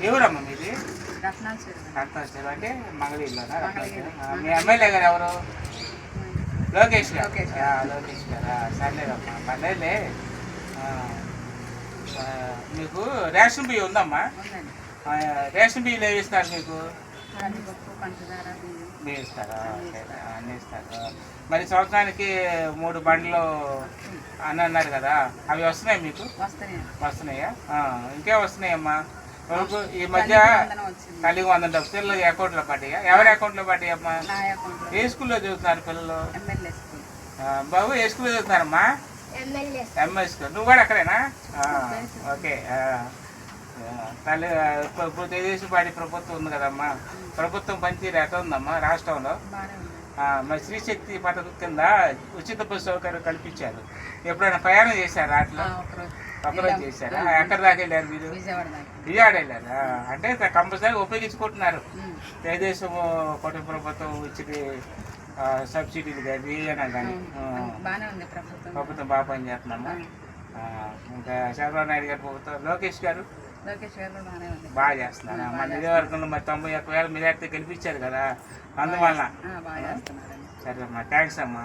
ఎవరమ్మా మీది? రత్నాచలం అంటే మంగళగిరిలోనా? మీ ఎమ్మెల్యే గారు ఎవరు? లోకేష్ గారు. లోకేష్ గారా? సర్లేదమ్మా, పర్లేదులే. మీకు రేషన్ బియ్యం ఉందమ్మా? రేషన్ బియ్యం ఏమి ఇస్తారు మీకు? బియ్యం ఇస్తారా? అన్నీ ఇస్తారు. మరి సంవత్సరానికి 3 బండ్లు అని అన్నారు కదా, అవి వస్తున్నాయి మీకు? వస్తున్నాయా? ఇంకేం వస్తున్నాయమ్మా? ఈ మధ్య తల్లికి 100 పిల్లలు అకౌంట్లో పడ్డాయా? ఎవరి అకౌంట్లో పడ్డాయమ్మా? ఏ స్కూల్లో చదువుతున్నారు పిల్లలు? బాబు ఏ స్కూల్లో చదువుతున్నారమ్మా? MS school. నువ్వు కూడా అక్కడేనా? ఓకే. తల్లి ఇప్పుడు తెలుగుదేశం పార్టీ ప్రభుత్వం ఉంది కదమ్మా, ప్రభుత్వం పనితీరు ఎట్లా ఉందమ్మా రాష్ట్రంలో? మరి శ్రీశక్తి పథకం కింద ఉచిత బస్సు సౌకర్యం కల్పించారు. ఎప్పుడైనా ప్రయాణం చేశారా? అట్లా ఒకరోజు చేశారా? ఎక్కడి దాకా వెళ్ళారు మీరు? విజయవాడ వెళ్ళారా? అంటే కంపల్సరీ ఉపయోగించుకుంటున్నారు తెలుగుదేశం కుటుంబ ప్రభుత్వం ఇచ్చింది సబ్సిడీలు కానీ ఏమైనా కానీ ప్రభుత్వం బాగా పనిచేస్తున్నామా? ఇంకా చంద్రబాబు నాయుడు గారు ప్రభుత్వం, లోకేష్ గారు బాగా చేస్తున్నారు. మన నియోజకవర్గంలో మరి 91,000 మెజార్టీ గెలిపించారు కదా, అందువల్ల. సరే అమ్మా, థ్యాంక్స్ అమ్మా.